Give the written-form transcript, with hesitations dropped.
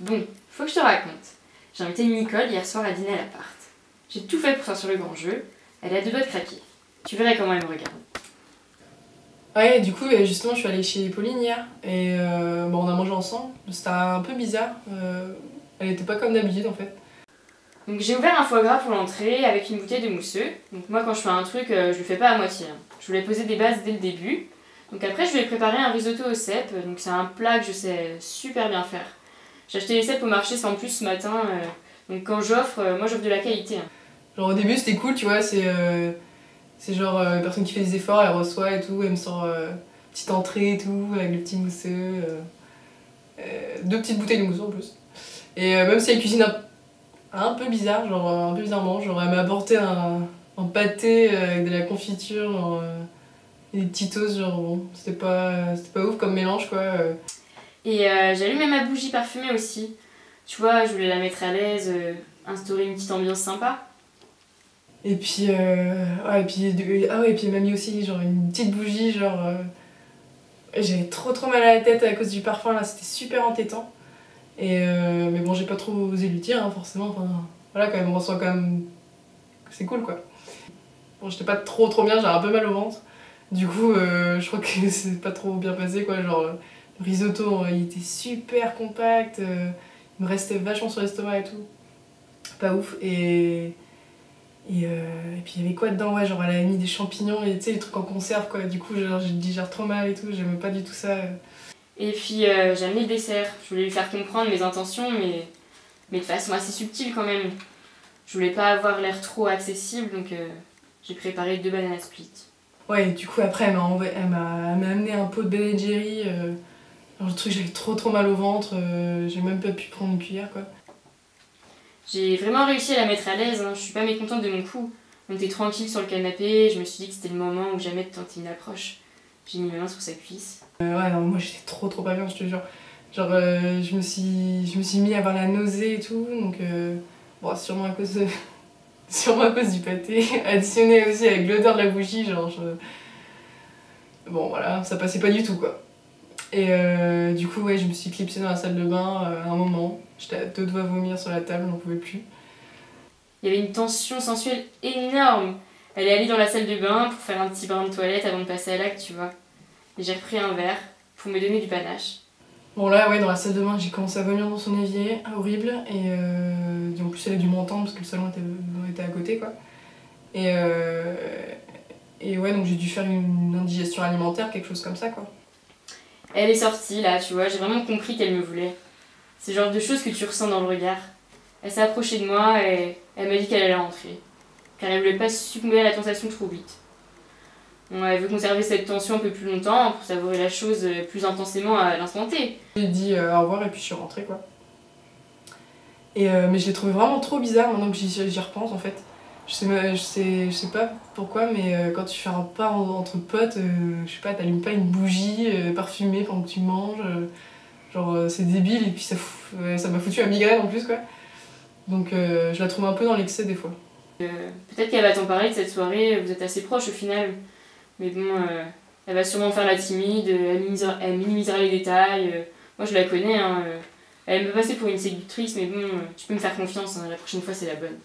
Bon, faut que je te raconte. J'ai invité Nicole hier soir à dîner à l'appart. J'ai tout fait pour sortir le grand jeu. Elle est à deux doigts de craquer. Tu verrais comment elle me regarde. Ouais, du coup, justement, je suis allée chez Pauline hier et on a mangé ensemble. C'était un peu bizarre. Elle était pas comme d'habitude en fait. Donc j'ai ouvert un foie gras pour l'entrée avec une bouteille de mousseux. Donc moi quand je fais un truc, je le fais pas à moitié. Je voulais poser des bases dès le début. Donc après je vais préparer un risotto aux cèpes. Donc c'est un plat que je sais super bien faire. J'ai acheté les cèpes au marché sans plus ce matin. Donc quand j'offre, moi j'offre de la qualité. Genre au début c'était cool, tu vois, c'est genre une personne qui fait des efforts, elle reçoit et tout, elle me sort petite entrée et tout, avec le petit mousseux. Deux petites bouteilles de mousseux en plus. Et même si elle cuisine un peu bizarre, genre un peu bizarrement, genre elle m'a apporté un pâté avec de la confiture, et des petits toasts, genre bon, c'était pas ouf comme mélange quoi. Et j'ai allumé ma bougie parfumée aussi. Tu vois, je voulais la mettre à l'aise, instaurer une petite ambiance sympa. Et puis, et puis elle m'a mis aussi genre une petite bougie, genre. J'avais trop mal à la tête à cause du parfum là, c'était super entêtant. Mais bon, j'ai pas trop osé lui dire, hein, forcément. Enfin, voilà, quand même, on ressent quand même. C'est cool quoi. Bon, j'étais pas trop bien, j'avais un peu mal au ventre. Du coup, je crois que c'est pas trop bien passé quoi. Genre, le risotto, il était super compact, il me restait vachement sur l'estomac et tout. Pas ouf. Et puis il y avait quoi dedans, ouais, genre elle avait mis des champignons et tu sais, les trucs en conserve quoi. Du coup, genre, je digère trop mal et tout, j'aimais pas du tout ça. Et puis j'ai amené le dessert. Je voulais lui faire comprendre mes intentions, mais de façon assez subtile quand même. Je voulais pas avoir l'air trop accessible, donc j'ai préparé 2 bananes split. Ouais, et du coup après elle m'a amené un pot de Ben & Jerry. Genre le truc, j'avais trop mal au ventre, j'ai même pas pu prendre une cuillère quoi. J'ai vraiment réussi à la mettre à l'aise, hein. Je suis pas mécontente de mon coup. On était tranquille sur le canapé, je me suis dit que c'était le moment ou jamais de tenter une approche. J'ai mis ma main sur sa cuisse. Ouais, non, moi j'étais trop pas bien, je te jure. Genre, je me suis mis à avoir la nausée et tout, donc bon, sûrement à cause du pâté, additionné aussi avec l'odeur de la bougie, genre bon voilà, ça passait pas du tout quoi. Et du coup, ouais, je me suis clipsée dans la salle de bain à un moment. J'étais à deux doigts de vomir sur la table, j'en pouvais plus. Il y avait une tension sensuelle énorme. Elle est allée dans la salle de bain pour faire un petit bain de toilette avant de passer à l'acte, tu vois. Et j'ai repris un verre pour me donner du panache. Bon là, ouais, dans la salle de bain, j'ai commencé à vomir dans son évier, horrible. Et en plus, elle a dû m'entendre parce que le salon était à côté, quoi. Et ouais, donc j'ai dû faire une indigestion alimentaire, quelque chose comme ça, quoi. Elle est sortie là, tu vois, j'ai vraiment compris qu'elle me voulait. C'est le genre de choses que tu ressens dans le regard. Elle s'est approchée de moi et elle m'a dit qu'elle allait rentrer. Car elle voulait pas succomber à la tentation trop vite. Bon, elle veut conserver cette tension un peu plus longtemps pour savourer la chose plus intensément à l'instant T. J'ai dit au revoir et puis je suis rentrée, quoi. Mais je l'ai trouvé vraiment trop bizarre maintenant que j'y repense, en fait. Je sais pas pourquoi, mais quand tu fais un repas entre potes, je sais pas, t'allumes pas une bougie parfumée pendant que tu manges. Genre, c'est débile et puis ça m'a foutu la migraine en plus, quoi. Donc je la trouve un peu dans l'excès des fois. Peut-être qu'elle va t'en parler de cette soirée, vous êtes assez proches au final. Mais bon, elle va sûrement faire la timide, elle minimisera les détails. Moi je la connais, hein, elle me passait pour une séductrice, mais bon, tu peux me faire confiance, hein, la prochaine fois c'est la bonne.